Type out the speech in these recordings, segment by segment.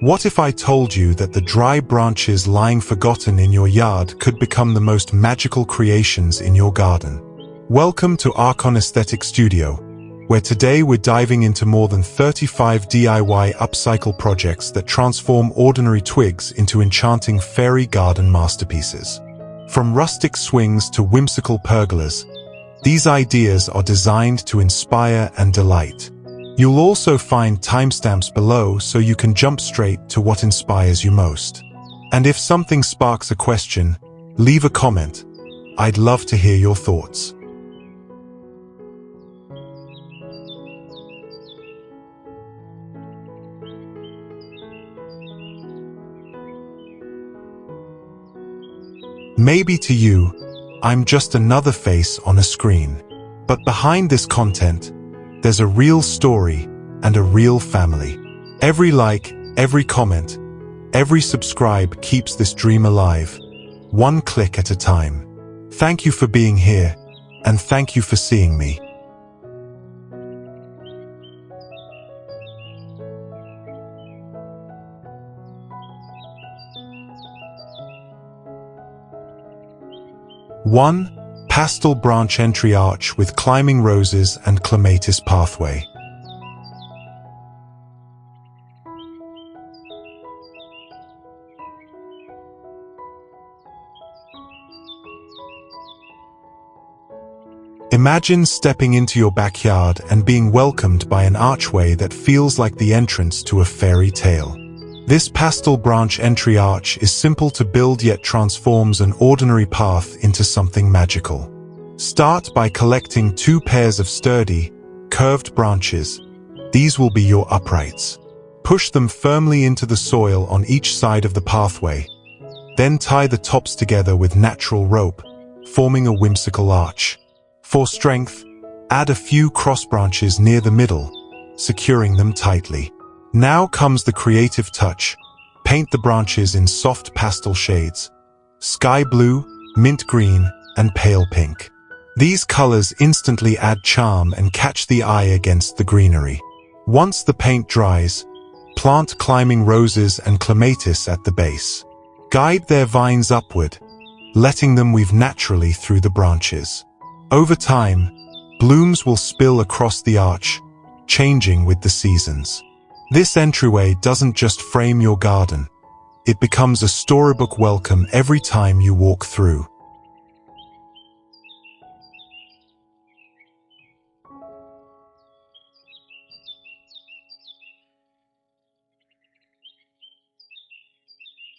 What if I told you that the dry branches lying forgotten in your yard could become the most magical creations in your garden? Welcome to Archon Aesthetic Studio, where today we're diving into more than 35 DIY upcycle projects that transform ordinary twigs into enchanting fairy garden masterpieces. From rustic swings to whimsical pergolas, these ideas are designed to inspire and delight. You'll also find timestamps below so you can jump straight to what inspires you most. And if something sparks a question, leave a comment. I'd love to hear your thoughts. Maybe to you, I'm just another face on a screen. But behind this content, there's a real story and a real family. Every like, every comment, every subscribe keeps this dream alive, one click at a time. Thank you for being here, and thank you for seeing me. One, Pastel branch entry arch with climbing roses and clematis pathway. Imagine stepping into your backyard and being welcomed by an archway that feels like the entrance to a fairy tale. This pastel branch entry arch is simple to build yet transforms an ordinary path into something magical. Start by collecting 2 pairs of sturdy, curved branches. These will be your uprights. Push them firmly into the soil on each side of the pathway. Then tie the tops together with natural rope, forming a whimsical arch. For strength, add a few cross branches near the middle, securing them tightly. Now comes the creative touch. Paint the branches in soft pastel shades: sky blue, mint green, and pale pink. These colors instantly add charm and catch the eye against the greenery. Once the paint dries, plant climbing roses and clematis at the base. Guide their vines upward, letting them weave naturally through the branches. Over time, blooms will spill across the arch, changing with the seasons. This entryway doesn't just frame your garden, it becomes a storybook welcome every time you walk through.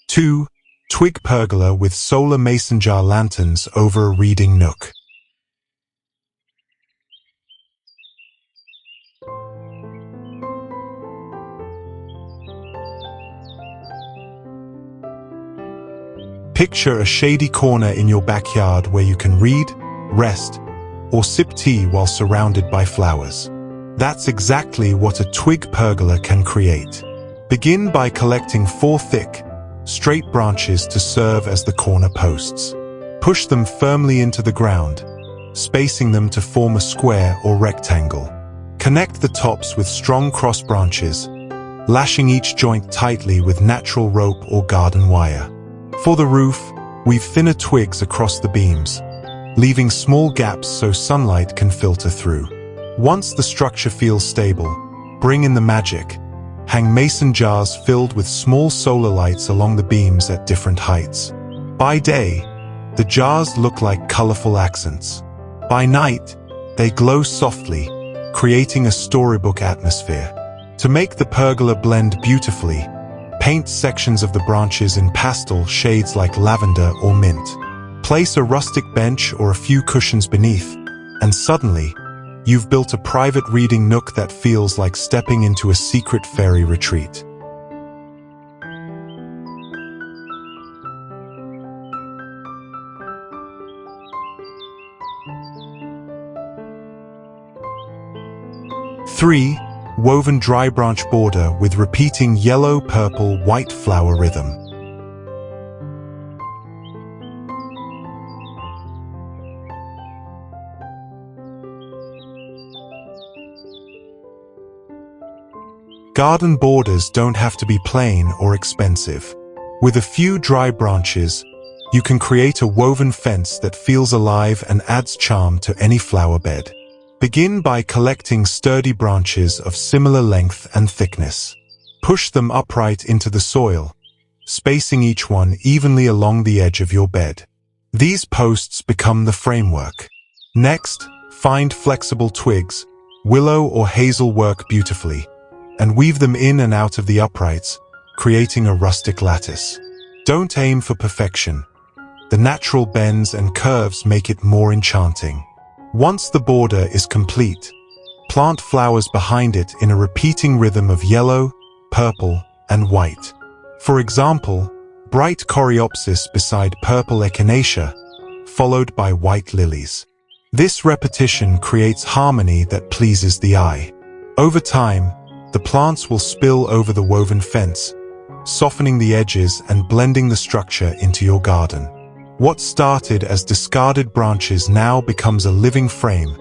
Two, Twig pergola with solar mason jar lanterns over a reading nook. Picture a shady corner in your backyard where you can read, rest, or sip tea while surrounded by flowers. That's exactly what a twig pergola can create. Begin by collecting 4 thick, straight branches to serve as the corner posts. Push them firmly into the ground, spacing them to form a square or rectangle. Connect the tops with strong cross branches, lashing each joint tightly with natural rope or garden wire. For the roof, weave thinner twigs across the beams, leaving small gaps so sunlight can filter through. Once the structure feels stable, bring in the magic. Hang mason jars filled with small solar lights along the beams at different heights. By day, the jars look like colorful accents. By night, they glow softly, creating a storybook atmosphere. To make the pergola blend beautifully, paint sections of the branches in pastel shades like lavender or mint. Place a rustic bench or a few cushions beneath, and suddenly, you've built a private reading nook that feels like stepping into a secret fairy retreat. Three, woven dry branch border with repeating yellow, purple, white flower rhythm. Garden borders don't have to be plain or expensive. With a few dry branches, you can create a woven fence that feels alive and adds charm to any flower bed. Begin by collecting sturdy branches of similar length and thickness. Push them upright into the soil, spacing each one evenly along the edge of your bed. These posts become the framework. Next, find flexible twigs. Willow or hazel work beautifully, and weave them in and out of the uprights, creating a rustic lattice. Don't aim for perfection. The natural bends and curves make it more enchanting. Once the border is complete, plant flowers behind it in a repeating rhythm of yellow, purple, and white. For example, bright coreopsis beside purple echinacea, followed by white lilies. This repetition creates harmony that pleases the eye. Over time, the plants will spill over the woven fence, softening the edges and blending the structure into your garden. What started as discarded branches now becomes a living frame,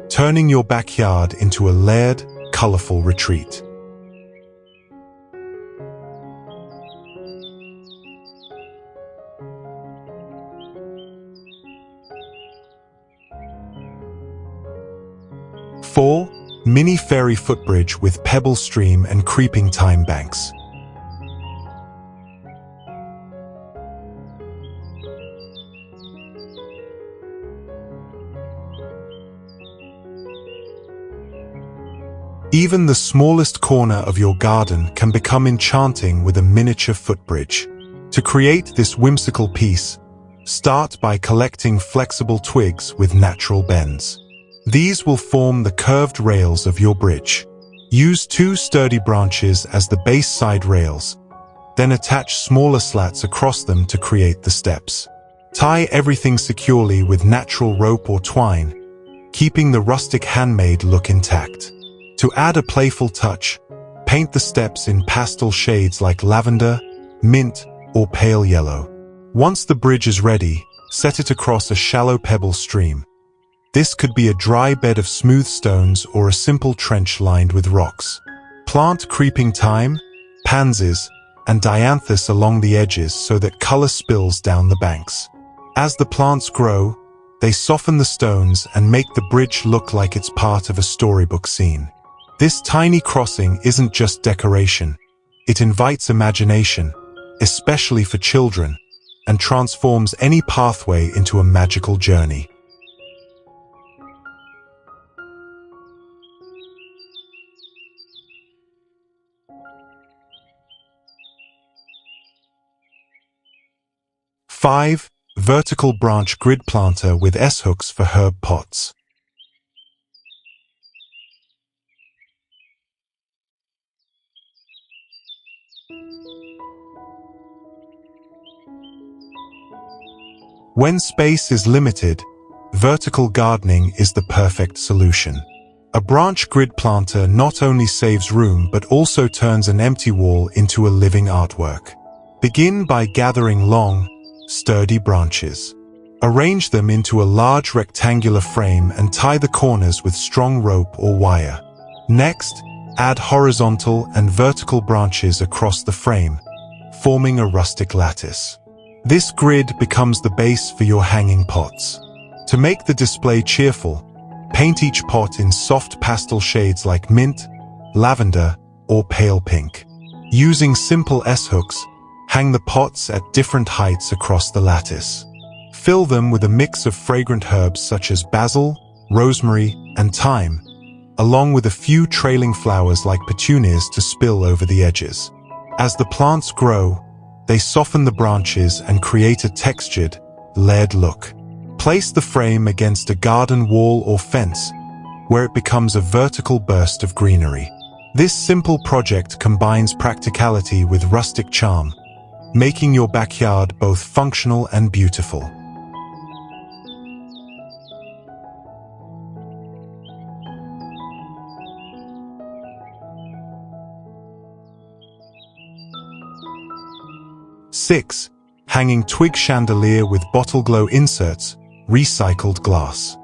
turning your backyard into a layered, colorful retreat. Four, mini fairy footbridge with pebble stream and creeping thyme banks. Even the smallest corner of your garden can become enchanting with a miniature footbridge. To create this whimsical piece, start by collecting flexible twigs with natural bends. These will form the curved rails of your bridge. Use 2 sturdy branches as the base side rails, then attach smaller slats across them to create the steps. Tie everything securely with natural rope or twine, keeping the rustic handmade look intact. To add a playful touch, paint the steps in pastel shades like lavender, mint, or pale yellow. Once the bridge is ready, set it across a shallow pebble stream. This could be a dry bed of smooth stones or a simple trench lined with rocks. Plant creeping thyme, pansies, and dianthus along the edges so that color spills down the banks. As the plants grow, they soften the stones and make the bridge look like it's part of a storybook scene. This tiny crossing isn't just decoration. It invites imagination, especially for children, and transforms any pathway into a magical journey. Five, vertical branch grid planter with S-hooks for herb pots. When space is limited, vertical gardening is the perfect solution. A branch grid planter not only saves room but also turns an empty wall into a living artwork. Begin by gathering long, sturdy branches. Arrange them into a large rectangular frame and tie the corners with strong rope or wire. Next, add horizontal and vertical branches across the frame, forming a rustic lattice. This grid becomes the base for your hanging pots. To make the display cheerful, paint each pot in soft pastel shades like mint, lavender, or pale pink. Using simple S-hooks, hang the pots at different heights across the lattice. Fill them with a mix of fragrant herbs such as basil, rosemary, and thyme, along with a few trailing flowers like petunias to spill over the edges. As the plants grow, they soften the branches and create a textured, layered look. Place the frame against a garden wall or fence, where it becomes a vertical burst of greenery. This simple project combines practicality with rustic charm, making your backyard both functional and beautiful. Six, hanging twig chandelier with bottle glow inserts, recycled glass.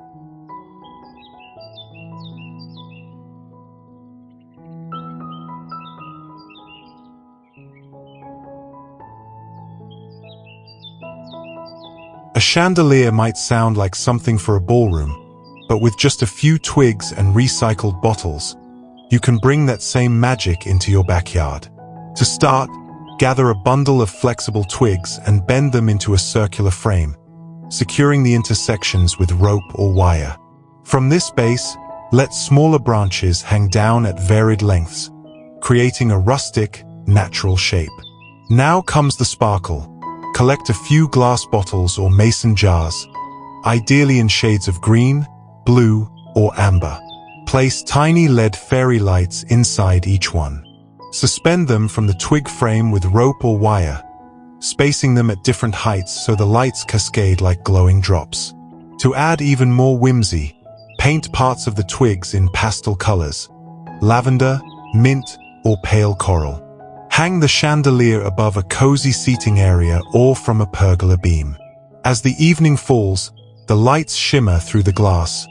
A chandelier might sound like something for a ballroom, but with just a few twigs and recycled bottles, you can bring that same magic into your backyard. To start, gather a bundle of flexible twigs and bend them into a circular frame, securing the intersections with rope or wire. From this base, let smaller branches hang down at varied lengths, creating a rustic, natural shape. Now comes the sparkle. Collect a few glass bottles or mason jars, ideally in shades of green, blue, or amber. Place tiny LED fairy lights inside each one. Suspend them from the twig frame with rope or wire, spacing them at different heights so the lights cascade like glowing drops. To add even more whimsy, paint parts of the twigs in pastel colors, lavender, mint, or pale coral. Hang the chandelier above a cozy seating area or from a pergola beam. As the evening falls, the lights shimmer through the glass,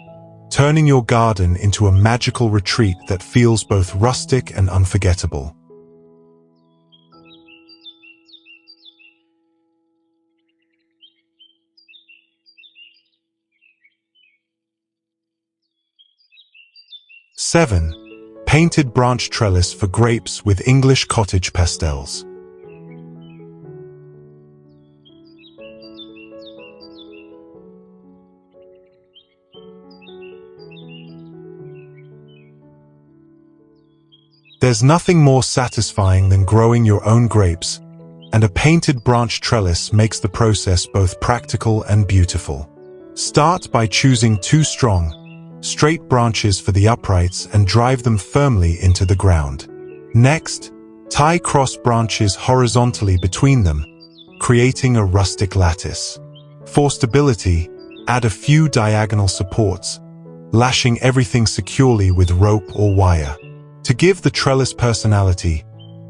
turning your garden into a magical retreat that feels both rustic and unforgettable. Seven, painted branch trellis for grapes with English cottage pastels. There's nothing more satisfying than growing your own grapes, and a painted branch trellis makes the process both practical and beautiful. Start by choosing two strong, straight branches for the uprights and drive them firmly into the ground. Next, tie cross branches horizontally between them, creating a rustic lattice. For stability, add a few diagonal supports, lashing everything securely with rope or wire. To give the trellis personality,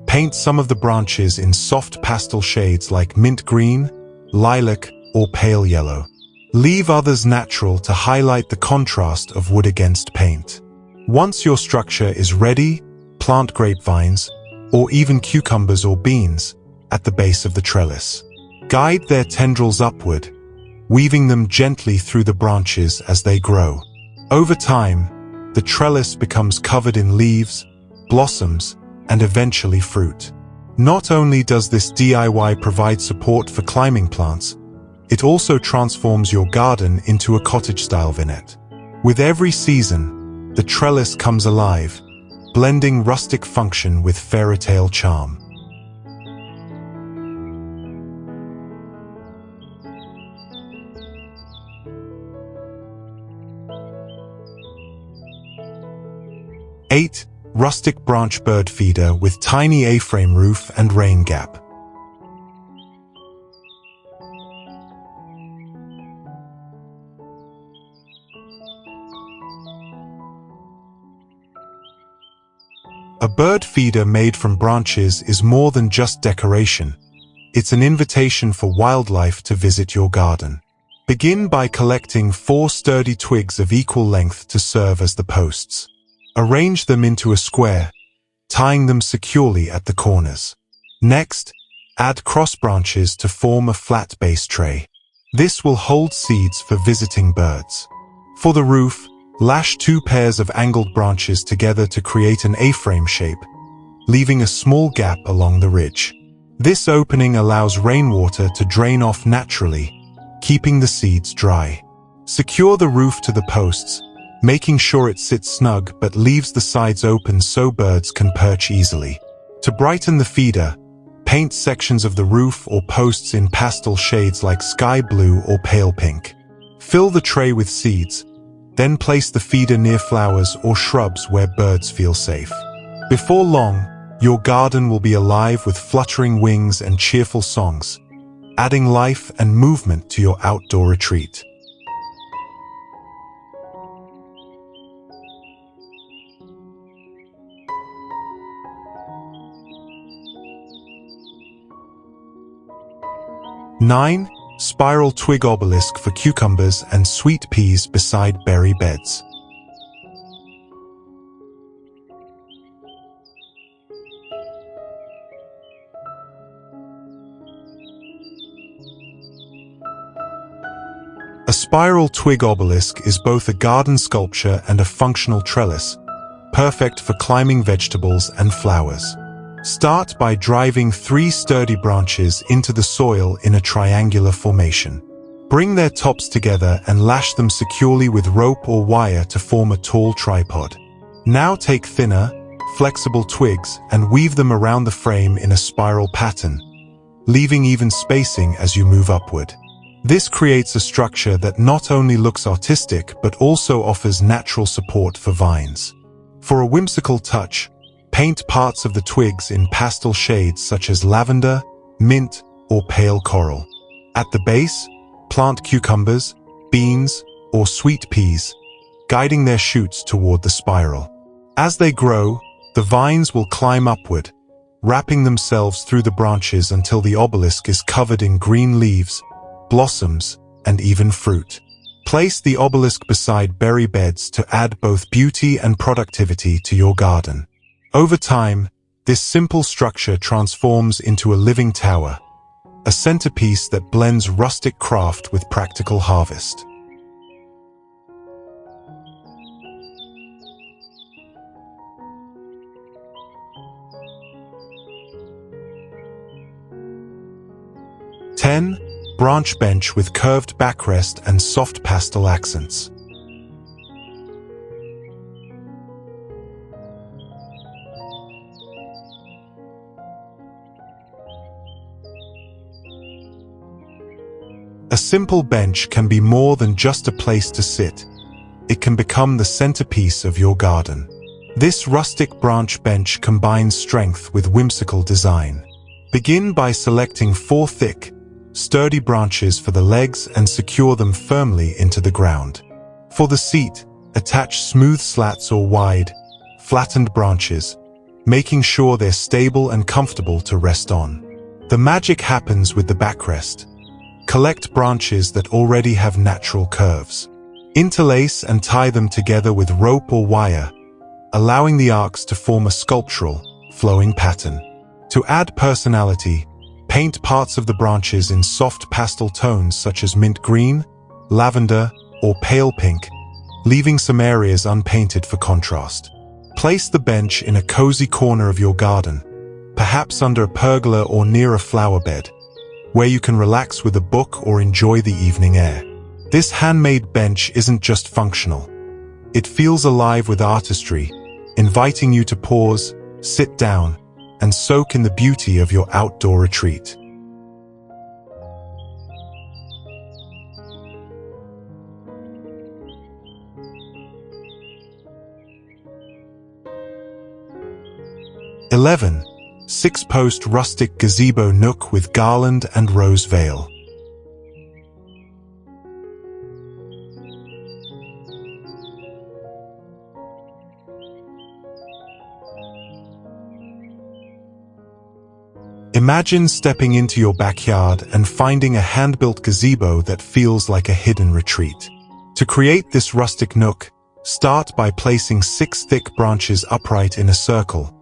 paint some of the branches in soft pastel shades like mint green, lilac, or pale yellow. Leave others natural to highlight the contrast of wood against paint. Once your structure is ready, plant grapevines, or even cucumbers or beans, at the base of the trellis. Guide their tendrils upward, weaving them gently through the branches as they grow. Over time, the trellis becomes covered in leaves, blossoms, and eventually fruit. Not only does this DIY provide support for climbing plants, it also transforms your garden into a cottage-style vignette. With every season, the trellis comes alive, blending rustic function with fairytale charm. Eight, rustic branch bird feeder with tiny A-frame roof and rain gap. A bird feeder made from branches is more than just decoration. It's an invitation for wildlife to visit your garden. Begin by collecting 4 sturdy twigs of equal length to serve as the posts. Arrange them into a square, tying them securely at the corners. Next, add cross branches to form a flat base tray. This will hold seeds for visiting birds. For the roof, lash 2 pairs of angled branches together to create an A-frame shape, leaving a small gap along the ridge. This opening allows rainwater to drain off naturally, keeping the seeds dry. Secure the roof to the posts, making sure it sits snug but leaves the sides open so birds can perch easily. To brighten the feeder, paint sections of the roof or posts in pastel shades like sky blue or pale pink. Fill the tray with seeds, then place the feeder near flowers or shrubs where birds feel safe. Before long, your garden will be alive with fluttering wings and cheerful songs, adding life and movement to your outdoor retreat. Nine, spiral twig obelisk for cucumbers and sweet peas beside berry beds. spiral twig obelisk is both a garden sculpture and a functional trellis, perfect for climbing vegetables and flowers. Start by driving 3 sturdy branches into the soil in a triangular formation. Bring their tops together and lash them securely with rope or wire to form a tall tripod. Now take thinner, flexible twigs and weave them around the frame in a spiral pattern, leaving even spacing as you move upward. This creates a structure that not only looks artistic but also offers natural support for vines. For a whimsical touch, paint parts of the twigs in pastel shades such as lavender, mint, or pale coral. At the base, plant cucumbers, beans, or sweet peas, guiding their shoots toward the spiral. As they grow, the vines will climb upward, wrapping themselves through the branches until the obelisk is covered in green leaves, blossoms, and even fruit. Place the obelisk beside berry beds to add both beauty and productivity to your garden. Over time, this simple structure transforms into a living tower, a centerpiece that blends rustic craft with practical harvest. "10. Branch bench with curved backrest and soft pastel accents. A simple bench can be more than just a place to sit. It can become the centerpiece of your garden. This rustic branch bench combines strength with whimsical design. Begin by selecting 4 thick, sturdy branches for the legs and secure them firmly into the ground. For the seat, attach smooth slats or wide, flattened branches, making sure they're stable and comfortable to rest on. The magic happens with the backrest. Collect branches that already have natural curves. Interlace and tie them together with rope or wire, allowing the arcs to form a sculptural, flowing pattern. To add personality, paint parts of the branches in soft pastel tones such as mint green, lavender, or pale pink, leaving some areas unpainted for contrast. Place the bench in a cozy corner of your garden, perhaps under a pergola or near a flower bed, where you can relax with a book or enjoy the evening air. This handmade bench isn't just functional. It feels alive with artistry, inviting you to pause, sit down, and soak in the beauty of your outdoor retreat. "11. 6-post rustic gazebo nook with garland and rose veil. Imagine stepping into your backyard and finding a hand-built gazebo that feels like a hidden retreat. To create this rustic nook, start by placing 6 thick branches upright in a circle,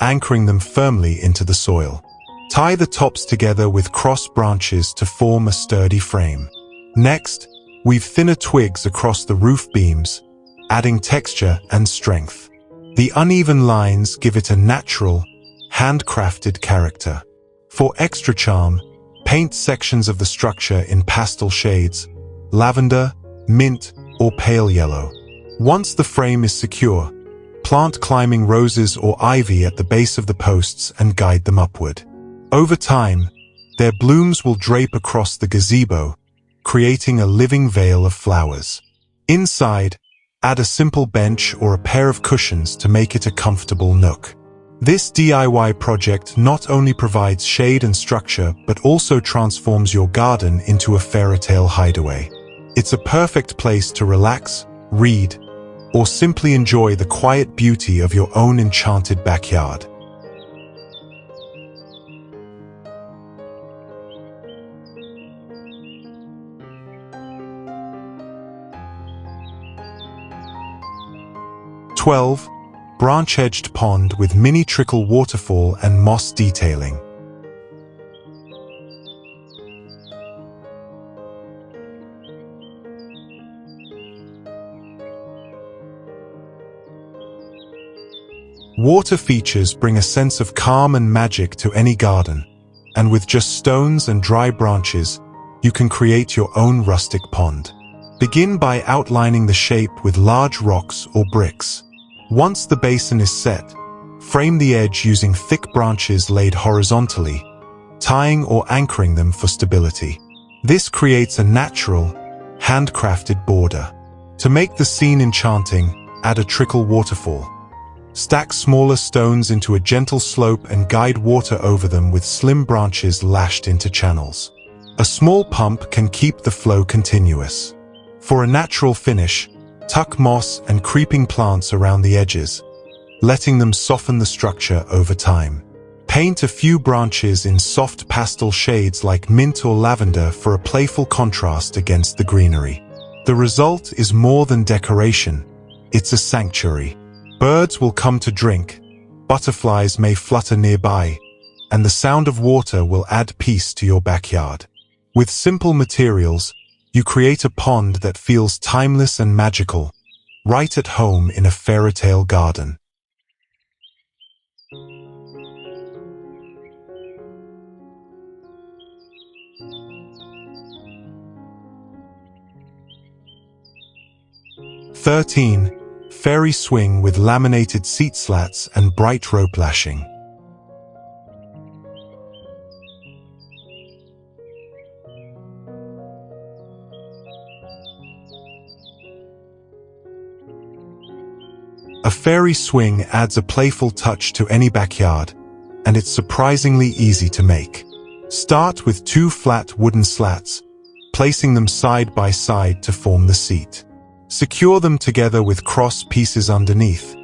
anchoring them firmly into the soil. Tie the tops together with cross branches to form a sturdy frame. Next, weave thinner twigs across the roof beams, adding texture and strength. The uneven lines give it a natural, handcrafted character. For extra charm, paint sections of the structure in pastel shades, lavender, mint, or pale yellow. Once the frame is secure, plant climbing roses or ivy at the base of the posts and guide them upward. Over time, their blooms will drape across the gazebo, creating a living veil of flowers. Inside, add a simple bench or a pair of cushions to make it a comfortable nook. This DIY project not only provides shade and structure, but also transforms your garden into a fairy tale hideaway. It's a perfect place to relax, read, or simply enjoy the quiet beauty of your own enchanted backyard. "12. Branch-edged pond with mini trickle waterfall and moss detailing. Water features bring a sense of calm and magic to any garden, and with just stones and dry branches, you can create your own rustic pond. Begin by outlining the shape with large rocks or bricks. Once the basin is set, frame the edge using thick branches laid horizontally, tying or anchoring them for stability. This creates a natural, handcrafted border. To make the scene enchanting, add a trickle waterfall. Stack smaller stones into a gentle slope and guide water over them with slim branches lashed into channels. A small pump can keep the flow continuous. For a natural finish, tuck moss and creeping plants around the edges, letting them soften the structure over time. Paint a few branches in soft pastel shades like mint or lavender for a playful contrast against the greenery. The result is more than decoration, it's a sanctuary. Birds will come to drink, butterflies may flutter nearby, and the sound of water will add peace to your backyard. With simple materials, you create a pond that feels timeless and magical, right at home in a fairy tale garden. (13) Fairy swing with laminated seat slats and bright rope lashing. A fairy swing adds a playful touch to any backyard, and it's surprisingly easy to make. Start with 2 flat wooden slats, placing them side by side to form the seat. Secure them together with cross pieces underneath,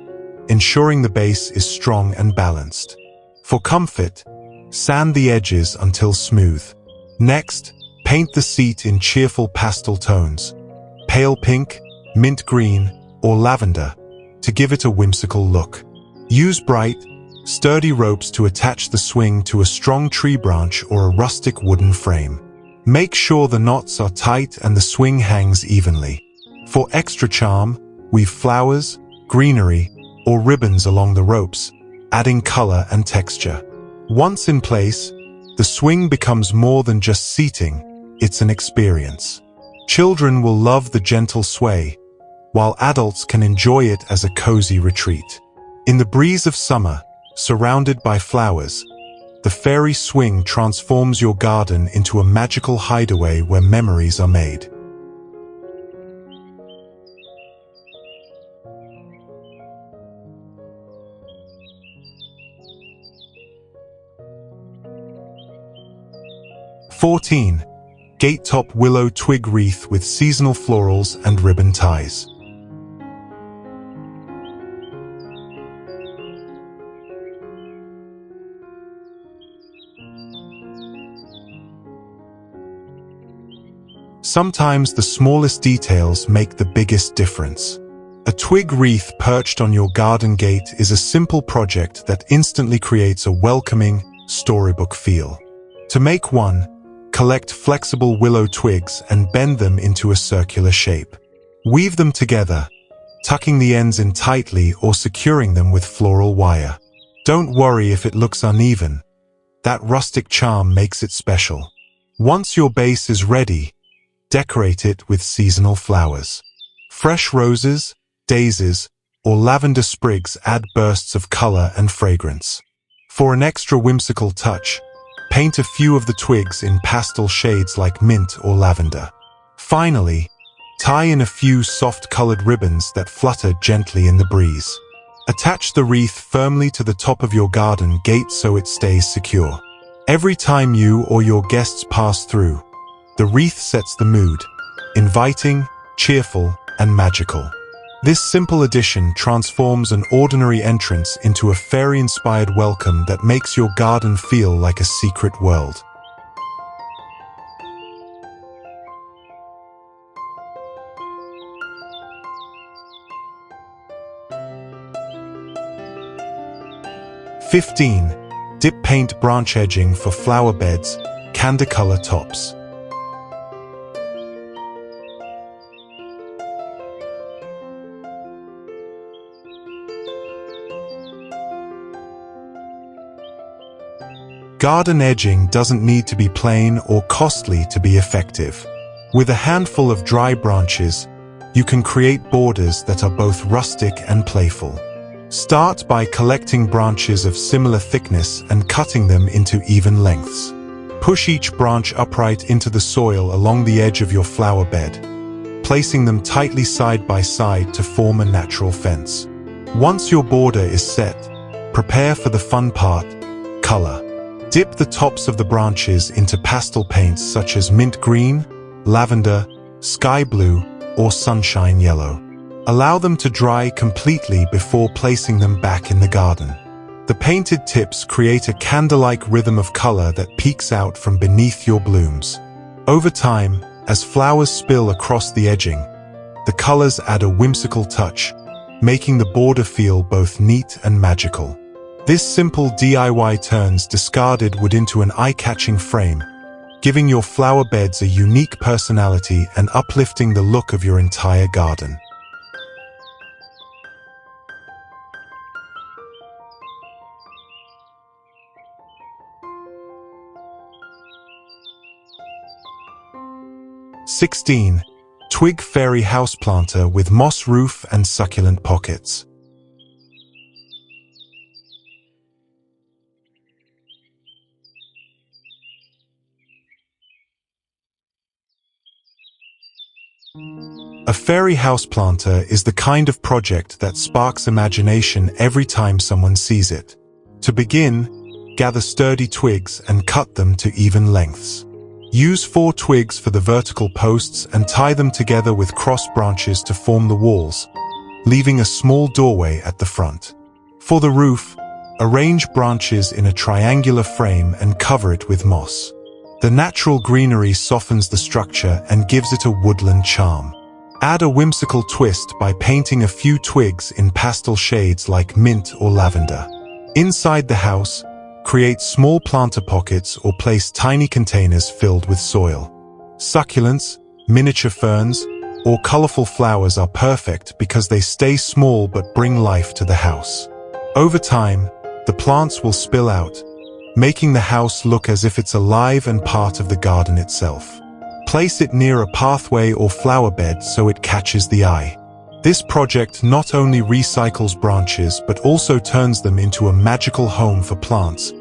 ensuring the base is strong and balanced. For comfort, sand the edges until smooth. Next, paint the seat in cheerful pastel tones, pale pink, mint green, or lavender, to give it a whimsical look. Use bright, sturdy ropes to attach the swing to a strong tree branch or a rustic wooden frame. Make sure the knots are tight and the swing hangs evenly. For extra charm, weave flowers, greenery, or ribbons along the ropes, adding color and texture. Once in place, the swing becomes more than just seating, it's an experience. Children will love the gentle sway, while adults can enjoy it as a cozy retreat. In the breeze of summer, surrounded by flowers, the fairy swing transforms your garden into a magical hideaway where memories are made. (14) Gate top willow twig wreath with seasonal florals and ribbon ties. Sometimes the smallest details make the biggest difference. A twig wreath perched on your garden gate is a simple project that instantly creates a welcoming, storybook feel. To make one, collect flexible willow twigs and bend them into a circular shape. Weave them together, tucking the ends in tightly or securing them with floral wire. Don't worry if it looks uneven. That rustic charm makes it special. Once your base is ready, decorate it with seasonal flowers. Fresh roses, daisies, or lavender sprigs add bursts of color and fragrance. For an extra whimsical touch, paint a few of the twigs in pastel shades like mint or lavender. Finally, tie in a few soft-colored ribbons that flutter gently in the breeze. Attach the wreath firmly to the top of your garden gate so it stays secure. Every time you or your guests pass through, the wreath sets the mood, inviting, cheerful, and magical. This simple addition transforms an ordinary entrance into a fairy-inspired welcome that makes your garden feel like a secret world. (15) Dip paint branch edging for flower beds, candy color tops. Garden edging doesn't need to be plain or costly to be effective. With a handful of dry branches, you can create borders that are both rustic and playful. Start by collecting branches of similar thickness and cutting them into even lengths. Push each branch upright into the soil along the edge of your flower bed, placing them tightly side by side to form a natural fence. Once your border is set, prepare for the fun part: color. Dip the tops of the branches into pastel paints such as mint green, lavender, sky blue, or sunshine yellow. Allow them to dry completely before placing them back in the garden. The painted tips create a candle-like rhythm of color that peeks out from beneath your blooms. Over time, as flowers spill across the edging, the colors add a whimsical touch, making the border feel both neat and magical. This simple DIY turns discarded wood into an eye-catching frame, giving your flower beds a unique personality and uplifting the look of your entire garden. (16) Twig Fairy Houseplanter with moss roof and succulent pockets. A fairy houseplanter is the kind of project that sparks imagination every time someone sees it. To begin, gather sturdy twigs and cut them to even lengths. Use 4 twigs for the vertical posts and tie them together with cross branches to form the walls, leaving a small doorway at the front. For the roof, arrange branches in a triangular frame and cover it with moss. The natural greenery softens the structure and gives it a woodland charm. Add a whimsical twist by painting a few twigs in pastel shades like mint or lavender. Inside the house, create small planter pockets or place tiny containers filled with soil. Succulents, miniature ferns, or colorful flowers are perfect because they stay small but bring life to the house. Over time, the plants will spill out, making the house look as if it's alive and part of the garden itself. Place it near a pathway or flower bed so it catches the eye. This project not only recycles branches but also turns them into a magical home for plants,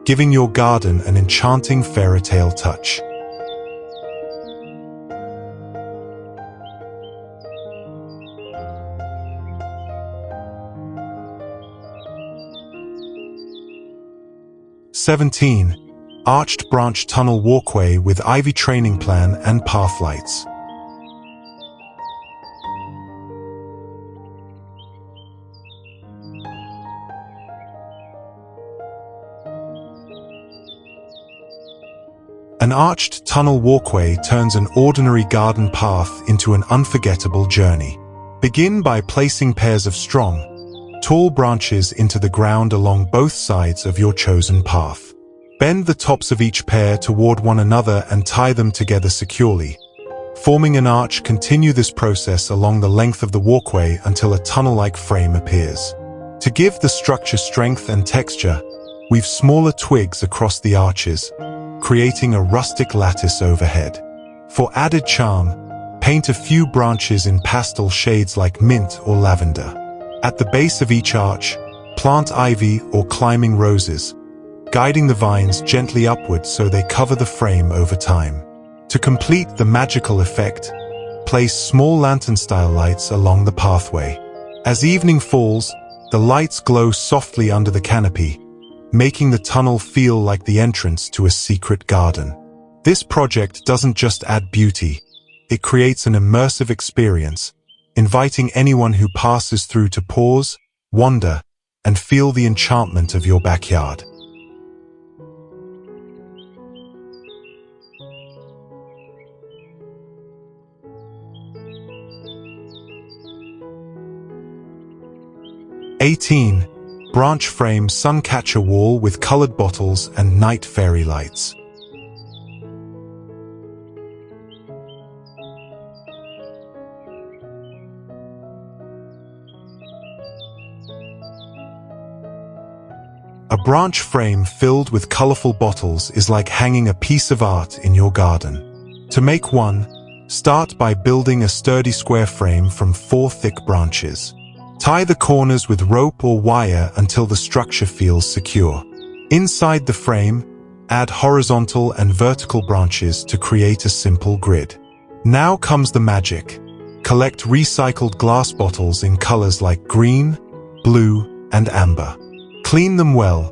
giving your garden an enchanting fairy tale touch. (17) Arched branch tunnel walkway with ivy training plan and path lights. An arched tunnel walkway turns an ordinary garden path into an unforgettable journey. Begin by placing pairs of strong, tall branches into the ground along both sides of your chosen path. Bend the tops of each pair toward one another and tie them together securely. Forming an arch, continue this process along the length of the walkway until a tunnel-like frame appears. To give the structure strength and texture, weave smaller twigs across the arches, creating a rustic lattice overhead. For added charm, paint a few branches in pastel shades like mint or lavender. At the base of each arch, plant ivy or climbing roses, guiding the vines gently upward so they cover the frame over time. To complete the magical effect, place small lantern-style lights along the pathway. As evening falls, the lights glow softly under the canopy, making the tunnel feel like the entrance to a secret garden. This project doesn't just add beauty, it creates an immersive experience, inviting anyone who passes through to pause, wonder, and feel the enchantment of your backyard. (18) Branch frame suncatcher wall with colored bottles and night fairy lights. A branch frame filled with colorful bottles is like hanging a piece of art in your garden. To make one, start by building a sturdy square frame from 4 thick branches. Tie the corners with rope or wire until the structure feels secure. Inside the frame, add horizontal and vertical branches to create a simple grid. Now comes the magic. Collect recycled glass bottles in colors like green, blue, and amber. Clean them well,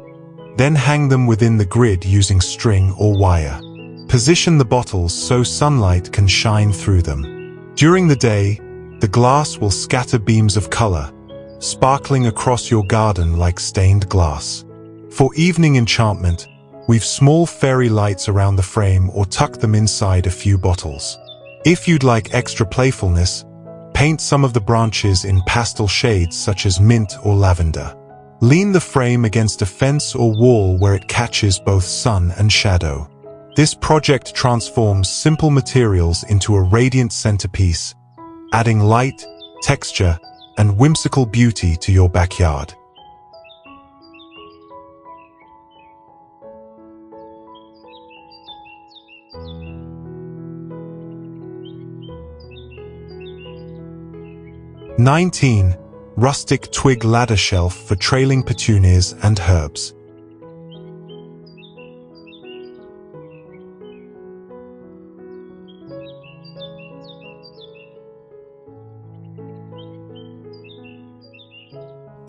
then hang them within the grid using string or wire. Position the bottles so sunlight can shine through them. During the day, the glass will scatter beams of color, sparkling across your garden like stained glass. For evening enchantment, weave small fairy lights around the frame or tuck them inside a few bottles. If you'd like extra playfulness, paint some of the branches in pastel shades such as mint or lavender. Lean the frame against a fence or wall where it catches both sun and shadow. This project transforms simple materials into a radiant centerpiece, adding light, texture, and whimsical beauty to your backyard. (19) Rustic twig ladder shelf for trailing petunias and herbs.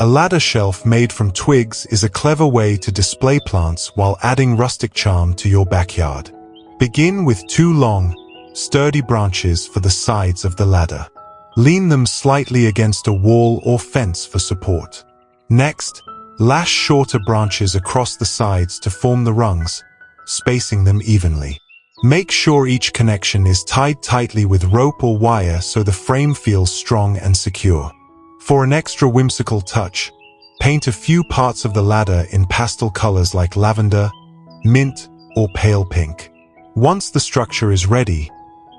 A ladder shelf made from twigs is a clever way to display plants while adding rustic charm to your backyard. Begin with 2 long, sturdy branches for the sides of the ladder. Lean them slightly against a wall or fence for support. Next, lash shorter branches across the sides to form the rungs, spacing them evenly. Make sure each connection is tied tightly with rope or wire so the frame feels strong and secure. For an extra whimsical touch, paint a few parts of the ladder in pastel colors like lavender, mint, or pale pink. Once the structure is ready,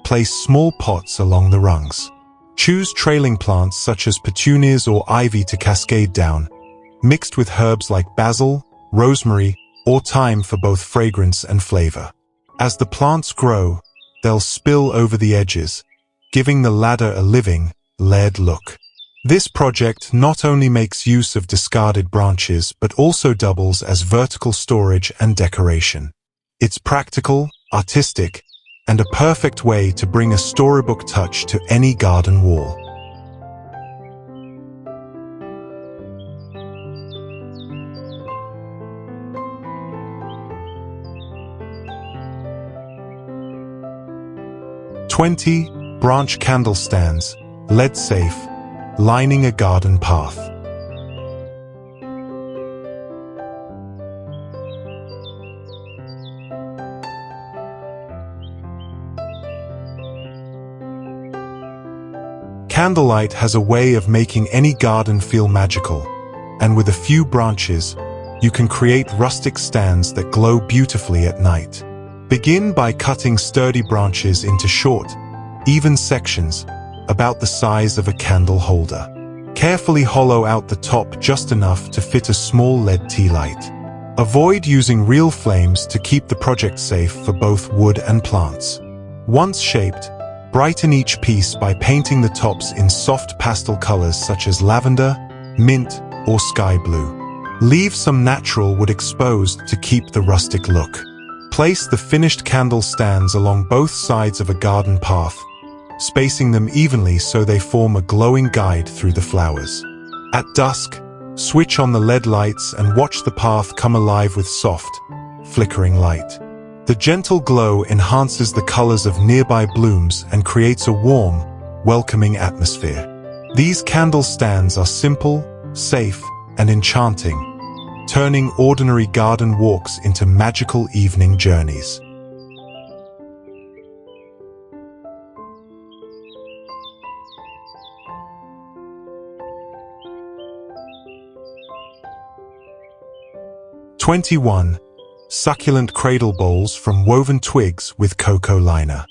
place small pots along the rungs. Choose trailing plants such as petunias or ivy to cascade down, mixed with herbs like basil, rosemary, or thyme for both fragrance and flavor. As the plants grow, they'll spill over the edges, giving the ladder a living, layered look. This project not only makes use of discarded branches but also doubles as vertical storage and decoration. It's practical, artistic, and a perfect way to bring a storybook touch to any garden wall. (20) Branch candle stands, lead safe, lining a garden path. Candlelight has a way of making any garden feel magical, and with a few branches, you can create rustic stands that glow beautifully at night. Begin by cutting sturdy branches into short, even sections, about the size of a candle holder. Carefully hollow out the top just enough to fit a small LED tea light. Avoid using real flames to keep the project safe for both wood and plants. Once shaped, brighten each piece by painting the tops in soft pastel colors such as lavender, mint, or sky blue. Leave some natural wood exposed to keep the rustic look. Place the finished candle stands along both sides of a garden path, spacing them evenly so they form a glowing guide through the flowers. At dusk, switch on the LED lights and watch the path come alive with soft, flickering light. The gentle glow enhances the colors of nearby blooms and creates a warm, welcoming atmosphere. These candle stands are simple, safe, and enchanting, turning ordinary garden walks into magical evening journeys. (21) Succulent cradle bowls from woven twigs with cocoa liner.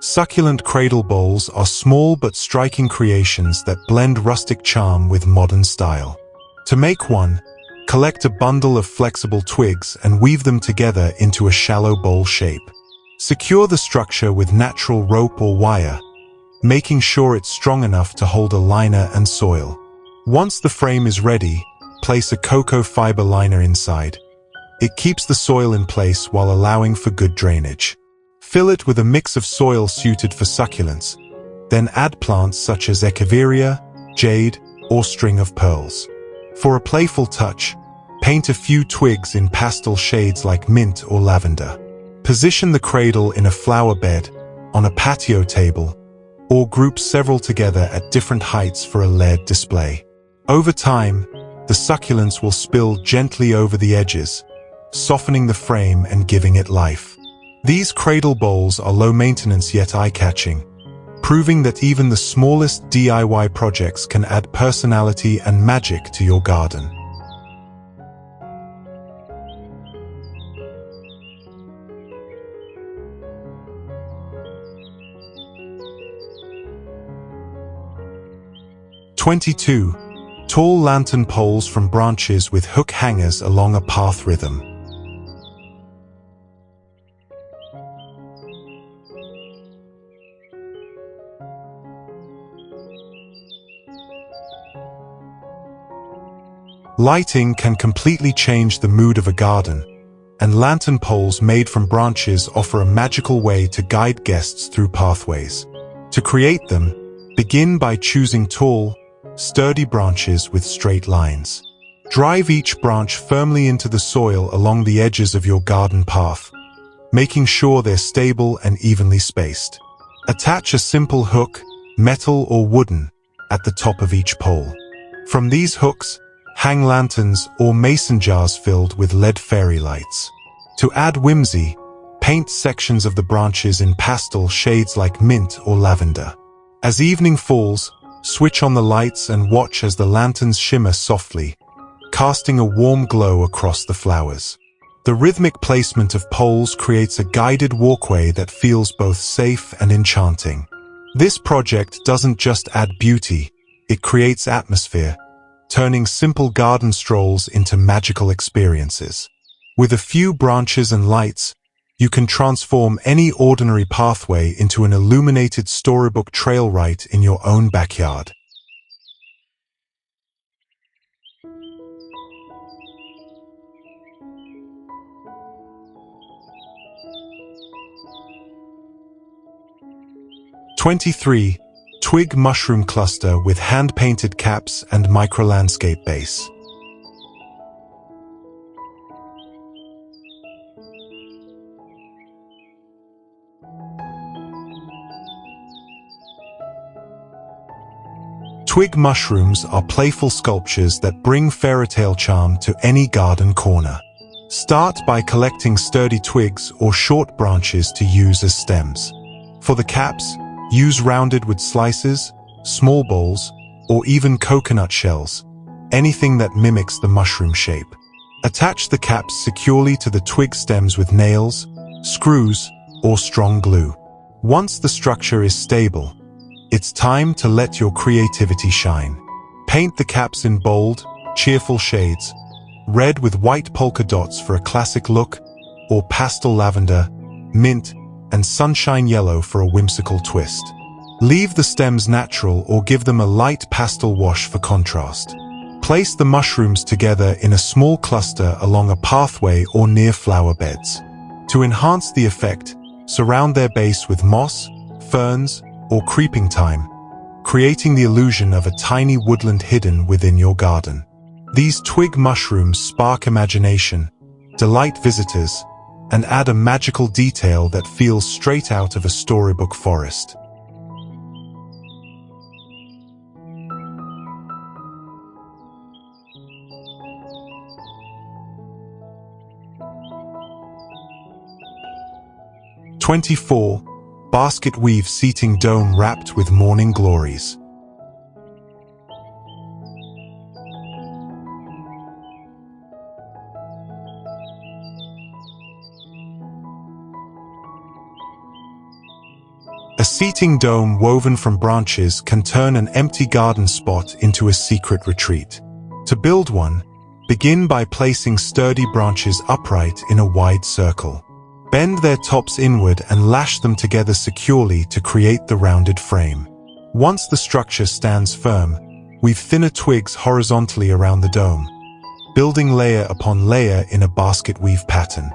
Succulent cradle bowls are small but striking creations that blend rustic charm with modern style. To make one, collect a bundle of flexible twigs and weave them together into a shallow bowl shape. Secure the structure with natural rope or wire, making sure it's strong enough to hold a liner and soil. Once the frame is ready, place a cocoa fiber liner inside. It keeps the soil in place while allowing for good drainage. Fill it with a mix of soil suited for succulents, then add plants such as echeveria, jade, or string of pearls. For a playful touch, paint a few twigs in pastel shades like mint or lavender. Position the cradle in a flower bed, on a patio table, or group several together at different heights for a LED display. Over time, the succulents will spill gently over the edges, softening the frame and giving it life. These cradle bowls are low maintenance yet eye-catching, proving that even the smallest DIY projects can add personality and magic to your garden. (22) Tall lantern poles from branches with hook hangers along a path rhythm. Lighting can completely change the mood of a garden, and lantern poles made from branches offer a magical way to guide guests through pathways. To create them, begin by choosing tall, sturdy branches with straight lines. Drive each branch firmly into the soil along the edges of your garden path, making sure they're stable and evenly spaced. Attach a simple hook, metal or wooden, at the top of each pole. From these hooks, hang lanterns or mason jars filled with LED fairy lights. To add whimsy, paint sections of the branches in pastel shades like mint or lavender. As evening falls, switch on the lights and watch as the lanterns shimmer softly, casting a warm glow across the flowers. The rhythmic placement of poles creates a guided walkway that feels both safe and enchanting. This project doesn't just add beauty, it creates atmosphere, turning simple garden strolls into magical experiences. With a few branches and lights, you can transform any ordinary pathway into an illuminated storybook trail right in your own backyard. (23) Twig mushroom cluster with hand-painted caps and micro-landscape base. Twig mushrooms are playful sculptures that bring fairytale charm to any garden corner. Start by collecting sturdy twigs or short branches to use as stems. For the caps, use rounded wood slices, small bowls, or even coconut shells, anything that mimics the mushroom shape. Attach the caps securely to the twig stems with nails, screws, or strong glue. Once the structure is stable, it's time to let your creativity shine. Paint the caps in bold, cheerful shades, red with white polka dots for a classic look, or pastel lavender, mint, and sunshine yellow for a whimsical twist. Leave the stems natural or give them a light pastel wash for contrast. Place the mushrooms together in a small cluster along a pathway or near flower beds. To enhance the effect, surround their base with moss, ferns, or creeping thyme, creating the illusion of a tiny woodland hidden within your garden. These twig mushrooms spark imagination, delight visitors, and add a magical detail that feels straight out of a storybook forest. (24) Basket weave seating dome wrapped with morning glories. A seating dome woven from branches can turn an empty garden spot into a secret retreat. To build one, begin by placing sturdy branches upright in a wide circle. Bend their tops inward and lash them together securely to create the rounded frame. Once the structure stands firm, weave thinner twigs horizontally around the dome, building layer upon layer in a basket weave pattern.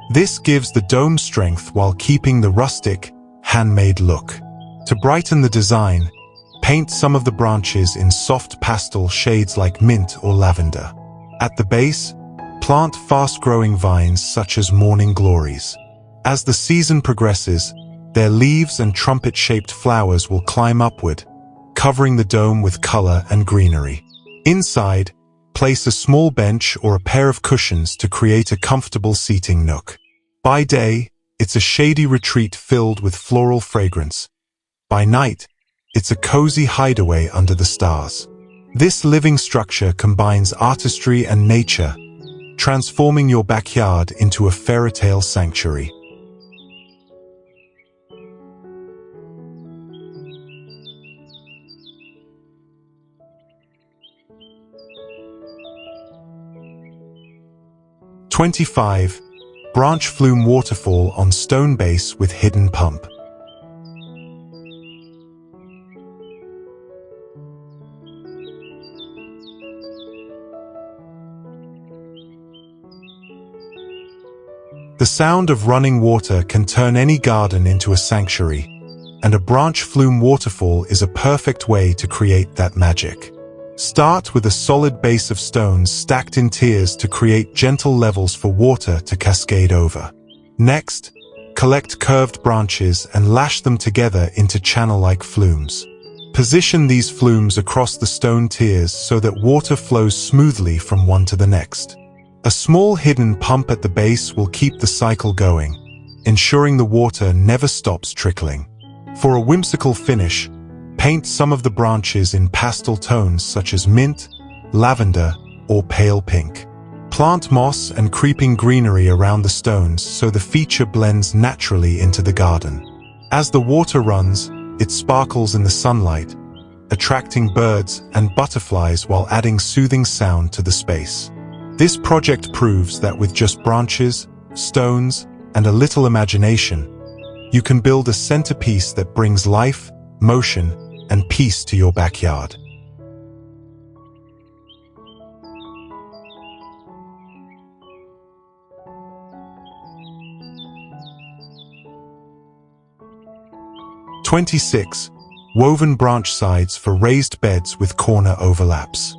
This gives the dome strength while keeping the rustic, handmade look. To brighten the design, paint some of the branches in soft pastel shades like mint or lavender. At the base, plant fast-growing vines such as morning glories. As the season progresses, their leaves and trumpet-shaped flowers will climb upward, covering the dome with color and greenery. Inside, place a small bench or a pair of cushions to create a comfortable seating nook. By day, it's a shady retreat filled with floral fragrance. By night, it's a cozy hideaway under the stars. This living structure combines artistry and nature, transforming your backyard into a fairy tale sanctuary. '25. Branch Flume Waterfall on stone base with hidden pump. The sound of running water can turn any garden into a sanctuary, and a branch flume waterfall is a perfect way to create that magic. Start with a solid base of stones stacked in tiers to create gentle levels for water to cascade over. Next, collect curved branches and lash them together into channel-like flumes. Position these flumes across the stone tiers so that water flows smoothly from one to the next. A small hidden pump at the base will keep the cycle going, ensuring the water never stops trickling. For a whimsical finish, paint some of the branches in pastel tones such as mint, lavender, or pale pink. Plant moss and creeping greenery around the stones so the feature blends naturally into the garden. As the water runs, it sparkles in the sunlight, attracting birds and butterflies while adding soothing sound to the space. This project proves that with just branches, stones, and a little imagination, you can build a centerpiece that brings life, motion, and peace to your backyard. '26. Woven branch sides for raised beds with corner overlaps.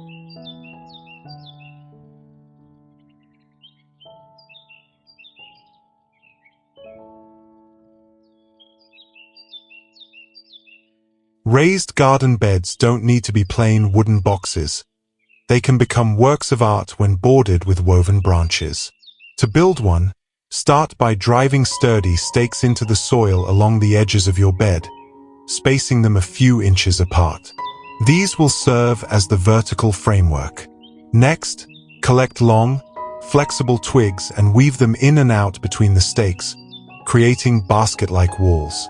Raised garden beds don't need to be plain wooden boxes. They can become works of art when bordered with woven branches. To build one, start by driving sturdy stakes into the soil along the edges of your bed, spacing them a few inches apart. These will serve as the vertical framework. Next, collect long, flexible twigs and weave them in and out between the stakes, creating basket-like walls.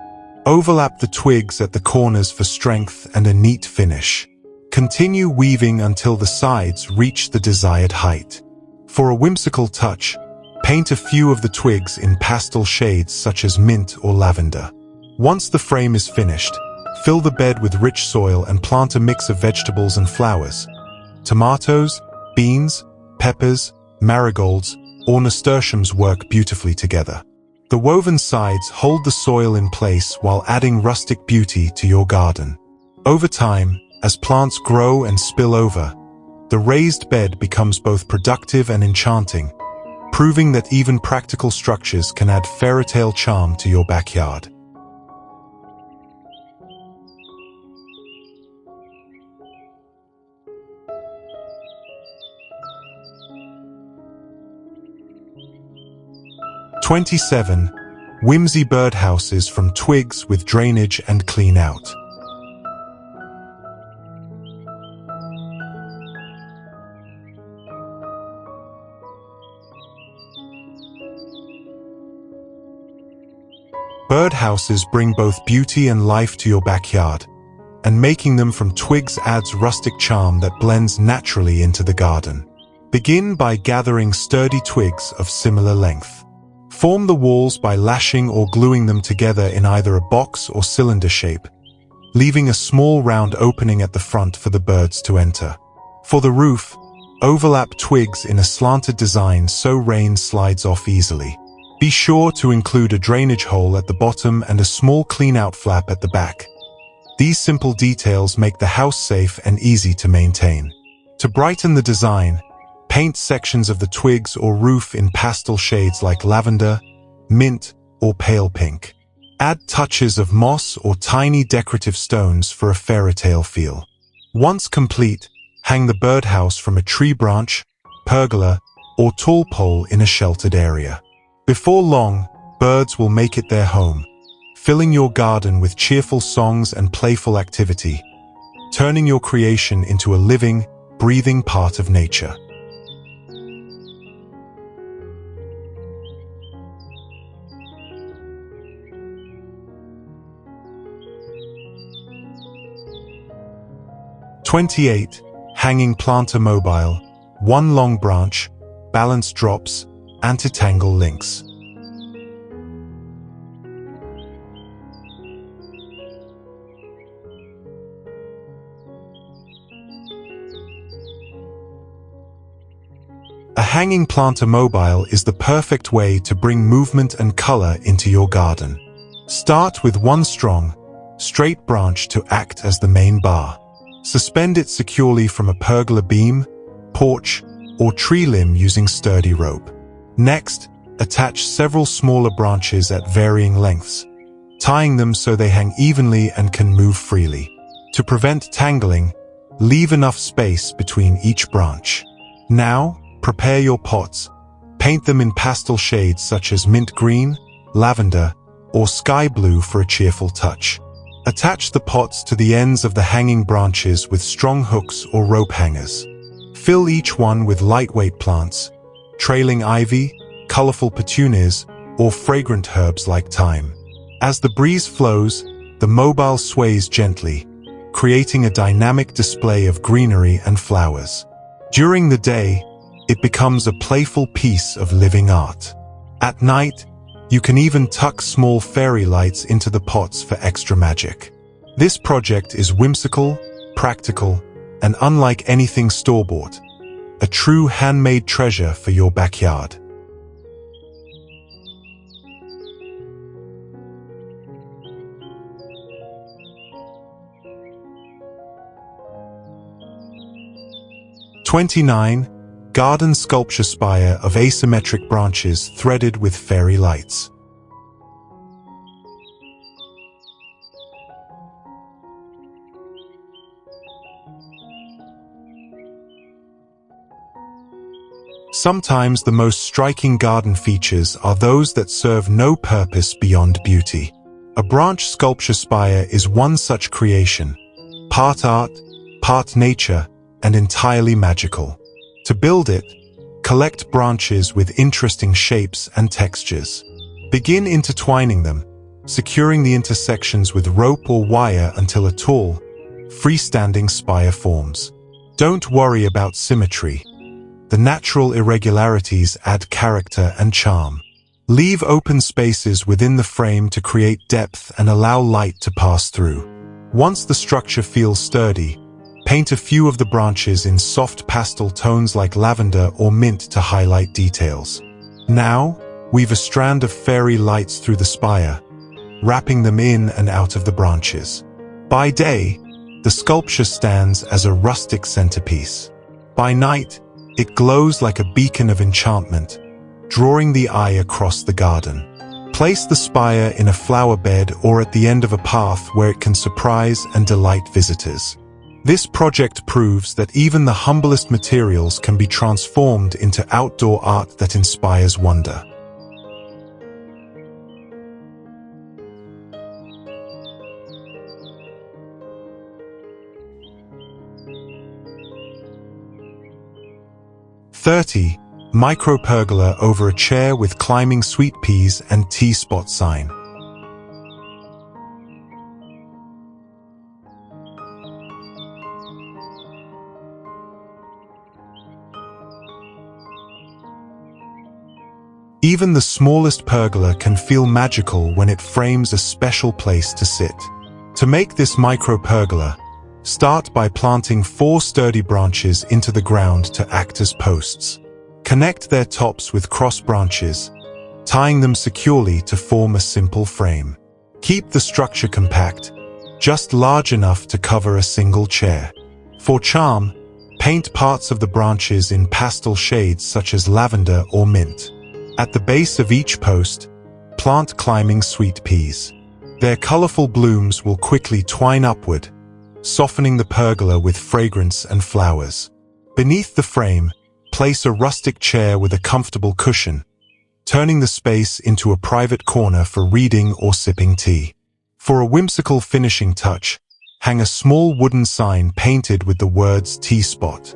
Overlap the twigs at the corners for strength and a neat finish. Continue weaving until the sides reach the desired height. For a whimsical touch, paint a few of the twigs in pastel shades such as mint or lavender. Once the frame is finished, fill the bed with rich soil and plant a mix of vegetables and flowers. Tomatoes, beans, peppers, marigolds, or nasturtiums work beautifully together. The woven sides hold the soil in place while adding rustic beauty to your garden. Over time, as plants grow and spill over, the raised bed becomes both productive and enchanting, proving that even practical structures can add fairy tale charm to your backyard. '27. Whimsy birdhouses from twigs with drainage and clean out. birdhouses bring both beauty and life to your backyard, and making them from twigs adds rustic charm that blends naturally into the garden. Begin by gathering sturdy twigs of similar length. Form the walls by lashing or gluing them together in either a box or cylinder shape, leaving a small round opening at the front for the birds to enter. For the roof, overlap twigs in a slanted design so rain slides off easily. Be sure to include a drainage hole at the bottom and a small clean-out flap at the back. These simple details make the house safe and easy to maintain. To brighten the design, paint sections of the twigs or roof in pastel shades like lavender, mint, or pale pink. Add touches of moss or tiny decorative stones for a fairy-tale feel. Once complete, hang the birdhouse from a tree branch, pergola, or tall pole in a sheltered area. Before long, birds will make it their home, filling your garden with cheerful songs and playful activity, turning your creation into a living, breathing part of nature. "28. Hanging planter mobile, one long branch, balance drops, anti-tangle links." A hanging planter mobile is the perfect way to bring movement and color into your garden. Start with one strong, straight branch to act as the main bar. Suspend it securely from a pergola beam, porch, or tree limb using sturdy rope. Next, attach several smaller branches at varying lengths, tying them so they hang evenly and can move freely. To prevent tangling, leave enough space between each branch. Now, prepare your pots. Paint them in pastel shades such as mint green, lavender, or sky blue for a cheerful touch. Attach the pots to the ends of the hanging branches with strong hooks or rope hangers. Fill each one with lightweight plants, trailing ivy, colorful petunias, or fragrant herbs like thyme. As the breeze flows, the mobile sways gently, creating a dynamic display of greenery and flowers. During the day, it becomes a playful piece of living art. At night, you can even tuck small fairy lights into the pots for extra magic. This project is whimsical, practical, and unlike anything store-bought, a true handmade treasure for your backyard. "29. Garden sculpture spire of asymmetric branches threaded with fairy lights." Sometimes the most striking garden features are those that serve no purpose beyond beauty. A branch sculpture spire is one such creation, part art, part nature, and entirely magical. To build it, collect branches with interesting shapes and textures. Begin intertwining them, securing the intersections with rope or wire until a tall, freestanding spire forms. Don't worry about symmetry. The natural irregularities add character and charm. Leave open spaces within the frame to create depth and allow light to pass through. Once the structure feels sturdy, paint a few of the branches in soft pastel tones like lavender or mint to highlight details. Now, weave a strand of fairy lights through the spire, wrapping them in and out of the branches. By day, the sculpture stands as a rustic centerpiece. By night, it glows like a beacon of enchantment, drawing the eye across the garden. Place the spire in a flower bed or at the end of a path where it can surprise and delight visitors. This project proves that even the humblest materials can be transformed into outdoor art that inspires wonder. "30. Micro pergola over a chair with climbing sweet peas and T-spot sign." Even the smallest pergola can feel magical when it frames a special place to sit. To make this micro-pergola, start by planting 4 sturdy branches into the ground to act as posts. Connect their tops with cross branches, tying them securely to form a simple frame. Keep the structure compact, just large enough to cover a single chair. For charm, paint parts of the branches in pastel shades such as lavender or mint. At the base of each post, plant climbing sweet peas. Their colorful blooms will quickly twine upward, softening the pergola with fragrance and flowers. Beneath the frame, place a rustic chair with a comfortable cushion, turning the space into a private corner for reading or sipping tea. For a whimsical finishing touch, hang a small wooden sign painted with the words "Tea Spot."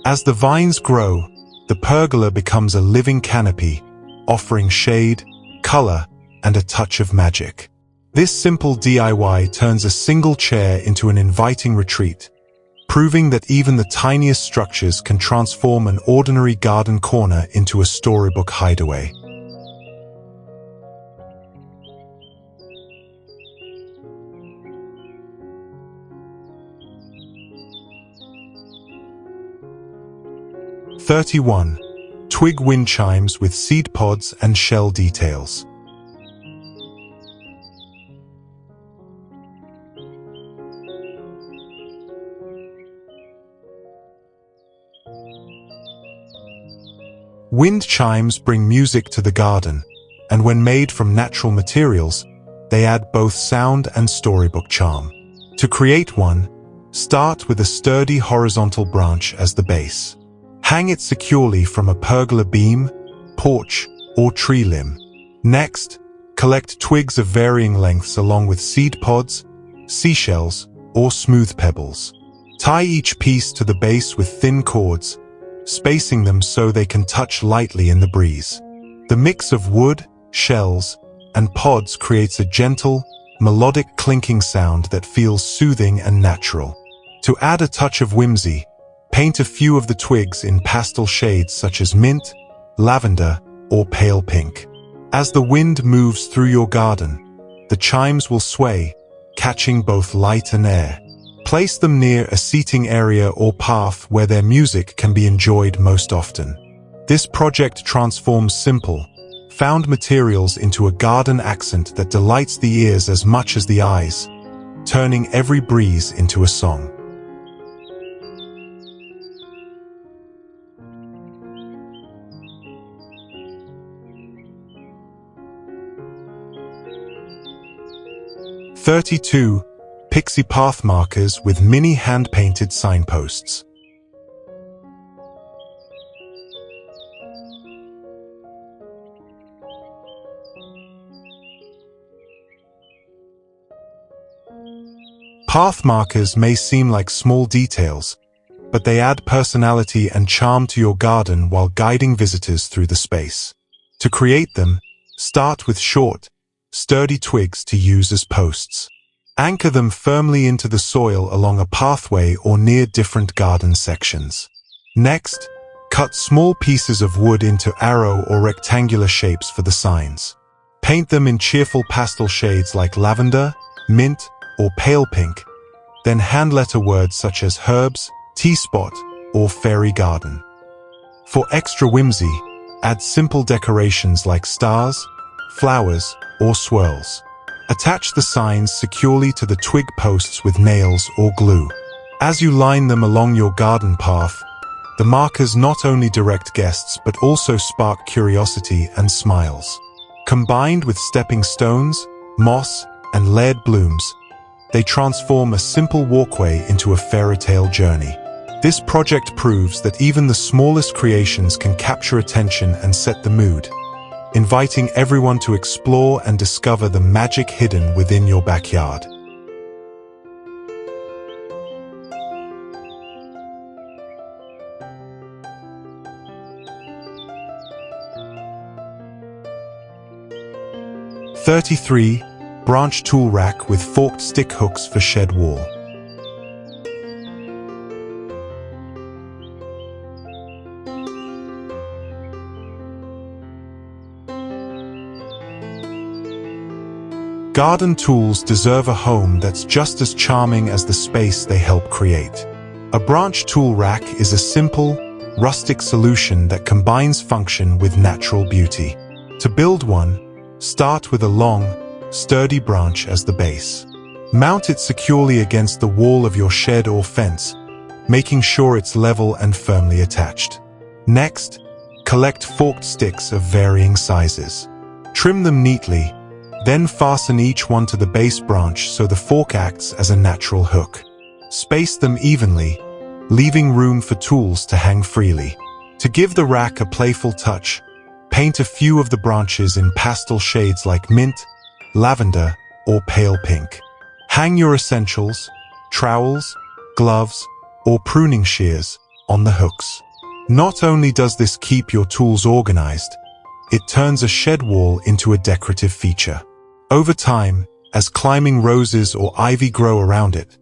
As the vines grow, the pergola becomes a living canopy, offering shade, color, and a touch of magic. This simple DIY turns a single chair into an inviting retreat, proving that even the tiniest structures can transform an ordinary garden corner into a storybook hideaway. (31) Twig wind chimes with seed pods and shell details. Wind chimes bring music to the garden, and when made from natural materials, they add both sound and storybook charm. To create one, start with a sturdy horizontal branch as the base. Hang it securely from a pergola beam, porch, or tree limb. Next, collect twigs of varying lengths along with seed pods, seashells, or smooth pebbles. Tie each piece to the base with thin cords, spacing them so they can touch lightly in the breeze. The mix of wood, shells, and pods creates a gentle, melodic clinking sound that feels soothing and natural. To add a touch of whimsy, paint a few of the twigs in pastel shades such as mint, lavender, or pale pink. As the wind moves through your garden, the chimes will sway, catching both light and air. Place them near a seating area or path where their music can be enjoyed most often. This project transforms simple, found materials into a garden accent that delights the ears as much as the eyes, turning every breeze into a song. (32) Pixie path markers with mini hand-painted signposts. Path markers may seem like small details, but they add personality and charm to your garden while guiding visitors through the space. To create them, start with short, sturdy twigs to use as posts. Anchor them firmly into the soil along a pathway or near different garden sections. Next, cut small pieces of wood into arrow or rectangular shapes for the signs. Paint them in cheerful pastel shades like lavender, mint, or pale pink, then hand-letter words such as herbs, tea spot, or fairy garden. For extra whimsy, add simple decorations like stars, flowers, or swirls. Attach the signs securely to the twig posts with nails or glue. As you line them along your garden path, the markers not only direct guests but also spark curiosity and smiles. Combined with stepping stones, moss, and layered blooms, they transform a simple walkway into a fairy tale journey. This project proves that even the smallest creations can capture attention and set the mood, inviting everyone to explore and discover the magic hidden within your backyard. (33) Branch tool rack with forked stick hooks for shed wall. Garden tools deserve a home that's just as charming as the space they help create. A branch tool rack is a simple, rustic solution that combines function with natural beauty. To build one, start with a long, sturdy branch as the base. Mount it securely against the wall of your shed or fence, making sure it's level and firmly attached. Next, collect forked sticks of varying sizes. Trim them neatly, then fasten each one to the base branch so the fork acts as a natural hook. Space them evenly, leaving room for tools to hang freely. To give the rack a playful touch, paint a few of the branches in pastel shades like mint, lavender, or pale pink. Hang your essentials, trowels, gloves, or pruning shears on the hooks. Not only does this keep your tools organized, it turns a shed wall into a decorative feature. Over time, as climbing roses or ivy grow around it,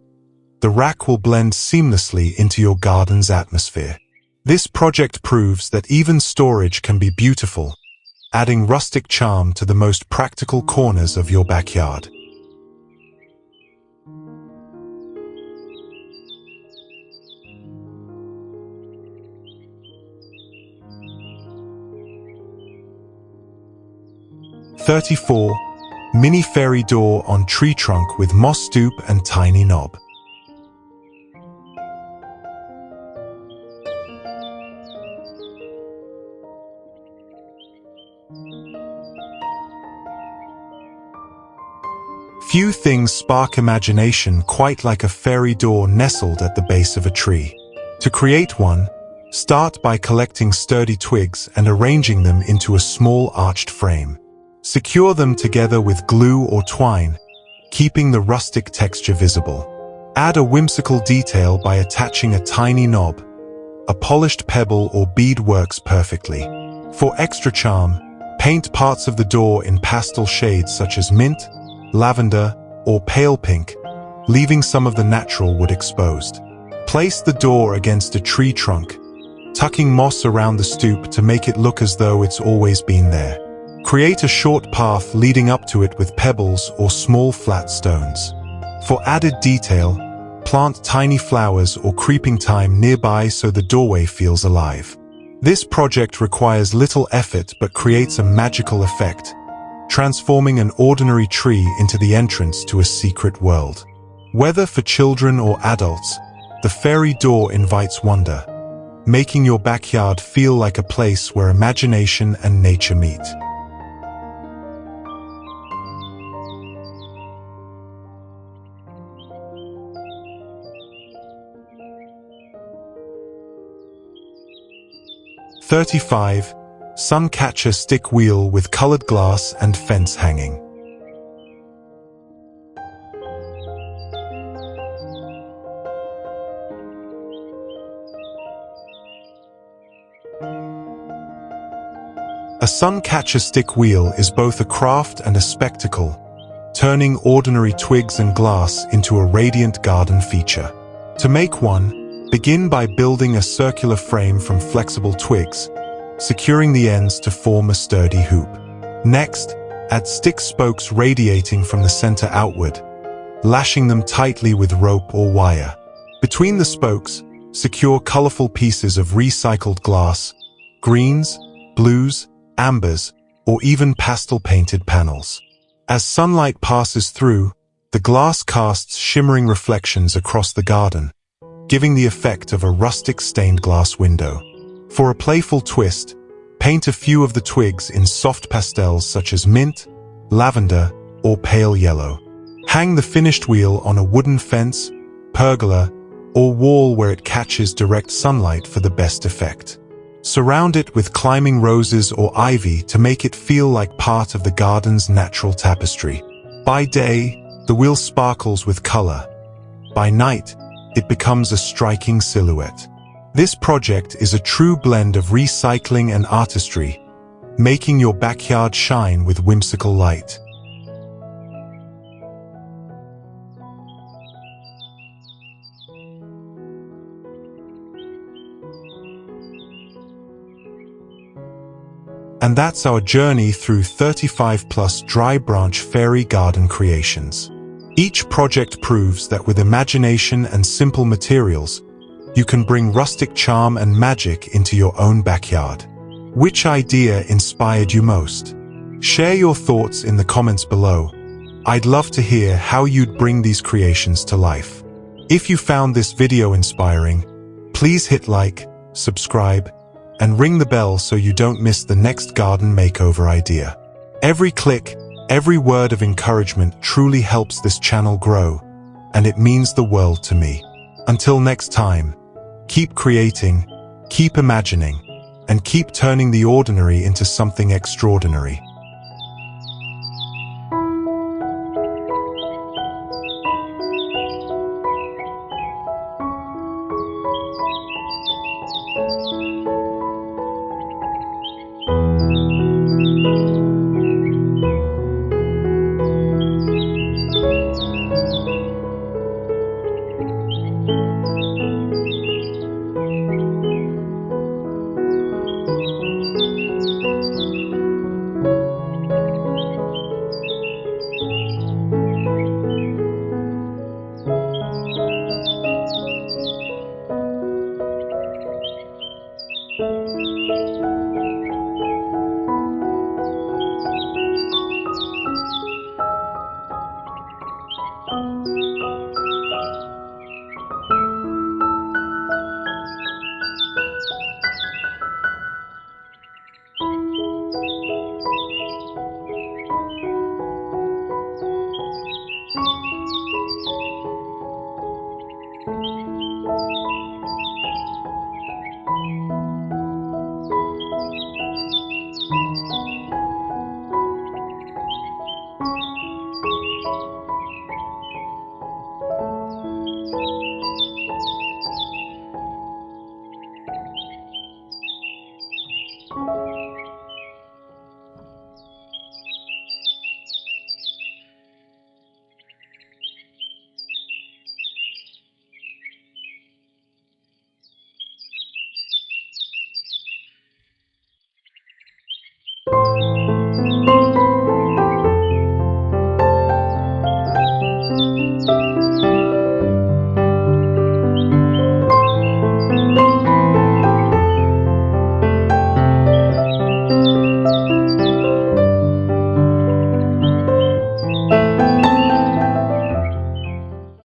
the rack will blend seamlessly into your garden's atmosphere. This project proves that even storage can be beautiful, adding rustic charm to the most practical corners of your backyard. '34. Mini fairy door on tree trunk with moss stoop and tiny knob. Few things spark imagination quite like a fairy door nestled at the base of a tree. To create one, start by collecting sturdy twigs and arranging them into a small arched frame. Secure them together with glue or twine, keeping the rustic texture visible. Add a whimsical detail by attaching a tiny knob. A polished pebble or bead works perfectly. For extra charm, paint parts of the door in pastel shades such as mint, lavender, or pale pink, leaving some of the natural wood exposed. Place the door against a tree trunk, tucking moss around the stoop to make it look as though it's always been there. Create a short path leading up to it with pebbles or small flat stones. For added detail, plant tiny flowers or creeping thyme nearby so the doorway feels alive. This project requires little effort but creates a magical effect, transforming an ordinary tree into the entrance to a secret world. Whether for children or adults, the fairy door invites wonder, making your backyard feel like a place where imagination and nature meet. '35. Suncatcher stick wheel with colored glass and fence hanging. A suncatcher stick wheel is both a craft and a spectacle, turning ordinary twigs and glass into a radiant garden feature. To make one, begin by building a circular frame from flexible twigs, securing the ends to form a sturdy hoop. Next, add stick spokes radiating from the center outward, lashing them tightly with rope or wire. Between the spokes, secure colorful pieces of recycled glass, greens, blues, ambers, or even pastel-painted panels. As sunlight passes through, the glass casts shimmering reflections across the garden, giving the effect of a rustic stained glass window. For a playful twist, paint a few of the twigs in soft pastels such as mint, lavender, or pale yellow. Hang the finished wheel on a wooden fence, pergola, or wall where it catches direct sunlight for the best effect. Surround it with climbing roses or ivy to make it feel like part of the garden's natural tapestry. By day, the wheel sparkles with color. By night, it becomes a striking silhouette. This project is a true blend of recycling and artistry, making your backyard shine with whimsical light. And that's our journey through 35+ dry branch fairy garden creations. Each project proves that with imagination and simple materials, you can bring rustic charm and magic into your own backyard. Which idea inspired you most? Share your thoughts in the comments below. I'd love to hear how you'd bring these creations to life. If you found this video inspiring, please hit like, subscribe, and ring the bell so you don't miss the next garden makeover idea. Every click, every word of encouragement truly helps this channel grow, and it means the world to me. Until next time, keep creating, keep imagining, and keep turning the ordinary into something extraordinary.